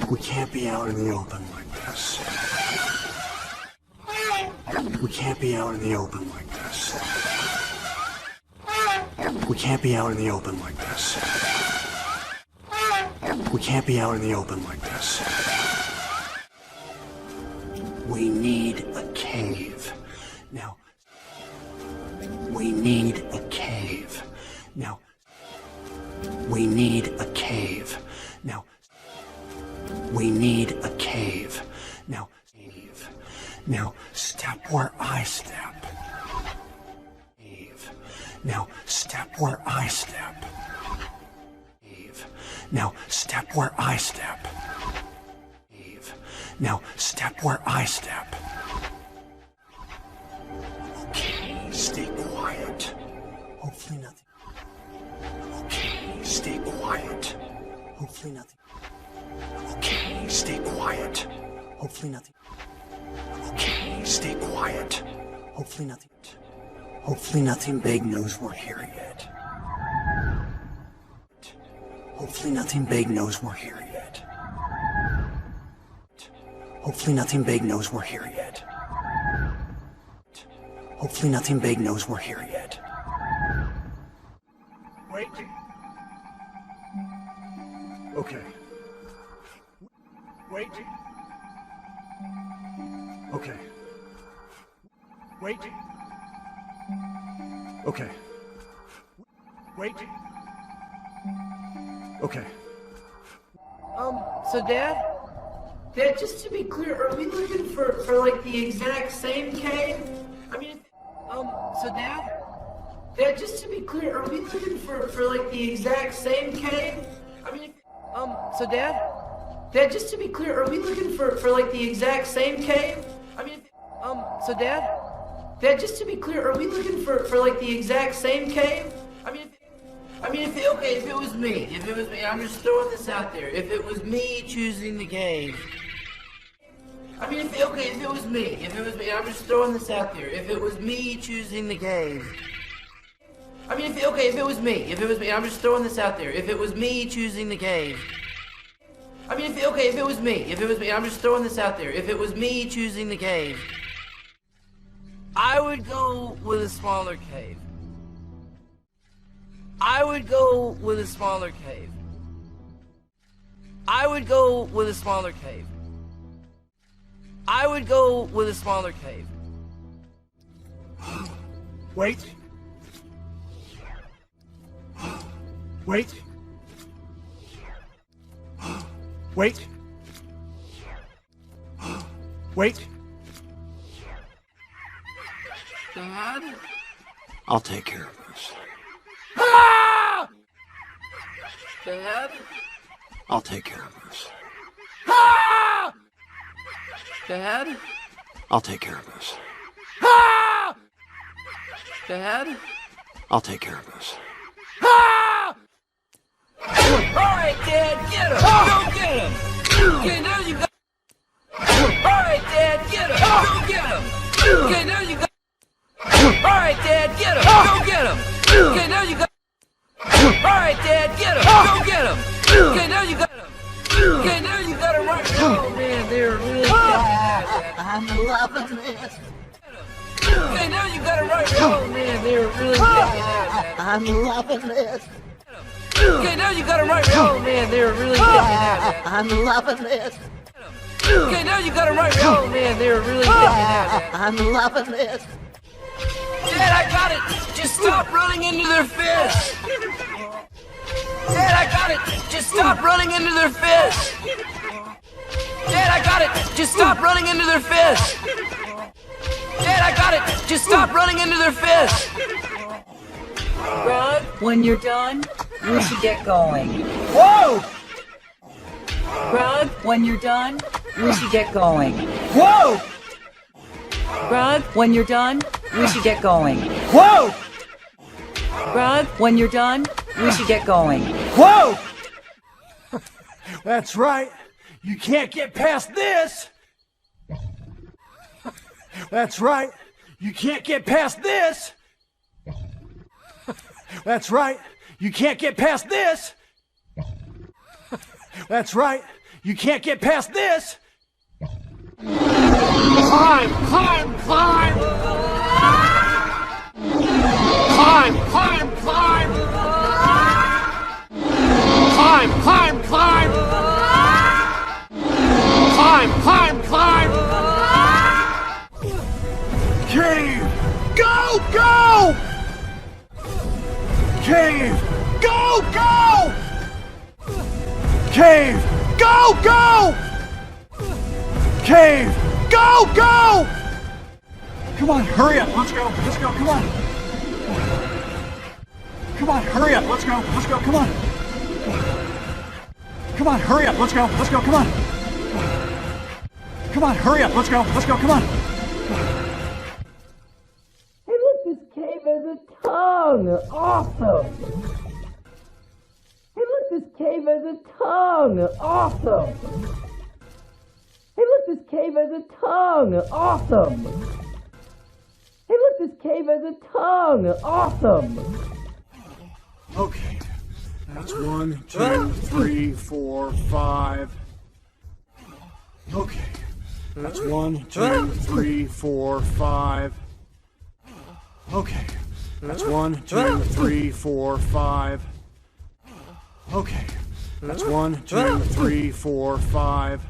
We can't be out in the open like this. We can't be out in the open like this. We can't be out in the open like this. We can't be out in the open like this. We need a cave. Now, we need a cave. Now, we need a cave. Now, we need a cave. Now, cave. Now, step where I step. Cave. Now, step where I step. Cave. Now, step where I step. Cave. Now, step where I step. Okay, stay quiet. Hopefully nothing. Okay, stay quiet. Hopefully nothing. Okay, stay quiet. Hopefully nothing. Okay, stay quiet. Hopefully nothing. Hopefully nothing big knows we're here yet. Hopefully nothing big knows we're here yet. Hopefully nothing big knows we're here yet. Hopefully nothing big knows we're here yet. Wait. Okay. Wait. Okay. Wait. Okay. Wait. Okay. So Dad, just to be clear, are we looking for like the exact same cave? I mean, so Dad, just to be clear, are we looking for like the exact same cave? I mean, so Dad, just to be clear, are we looking for like the exact same cave? I mean, so Dad, just to be clear, are we looking for like the exact same cave? If it was me, I'm just throwing this out there. If it was me choosing the cave. If it was me, I'm just throwing this out there. If it was me choosing the cave. If it was me, I'm just throwing this out there. If it was me choosing the cave. If it was me, I'm just throwing this out there. If it was me choosing the cave, I would go with a smaller cave. I would go with a smaller cave. I would go with a smaller cave. I would go with a smaller cave. Wait. Wait. Wait. Wait. Dad? I'll take care of this. Ah! Dad? I'll take care of this. Ah! Dad? I'll take care of this. Ah! Dad? I'll take care of this. Ah! Alright, Dad, get him! Go get him! Okay, now you got. Alright, Dad, get him! Go get him! Okay, now you got. Alright, Dad, get him! Go get him! Okay, now you got. Alright, Dad, get him! Go get him! Okay, now you got him! Okay, now you got him right. Oh man, they're really bad. I'm loving this. Okay, now you got him right. Oh man, they're really bad. I'm loving this. Okay, now you got him right. Oh man, they're really bad. I'm loving this. Okay, now you got him right. Oh man, they're really bad. I'm loving this. Dad, I got it. Just stop running into their fish. Dad, I got it. Just stop running into their fish. Dad, I got it. Just stop running into their fish. Dad, I got it. Just stop running into their fish. Rod, when you're done, we should get going. Whoa! Rod, when you're done, we should get going. Whoa! Rod, when you're done, we should get going. Whoa! Rod, when you're done, we should get going. Whoa! That's right. You can't get past this. That's right. You can't get past this. That's right. You can't get past this. That's right. You can't get past this! Climb, climb, climb! Climb, climb, climb! Climb, climb, climb! Climb, climb, climb! Cave! Go, go! Cave! Go, go! Cave! Go, go! Cave! Go, go! Come on, hurry up, let's go, come on. Come on, hurry up, let's go, come on. Come on, hurry up, let's go, come on. Come on, hurry up, let's go, come on. Hey, look, this cave has a tongue. Awesome. Hey, look, this cave has a tongue. Awesome. Hey, look, this cave has a tongue. Awesome. Hey, look, this cave has a tongue. Awesome. Okay, that's 1, 2, 3, 4, 5. Okay, that's 1, 2, 3, 4, 5. Okay, that's 1, 2, 3, 4, 5. Okay, that's 1, 2, 3, 4, 5.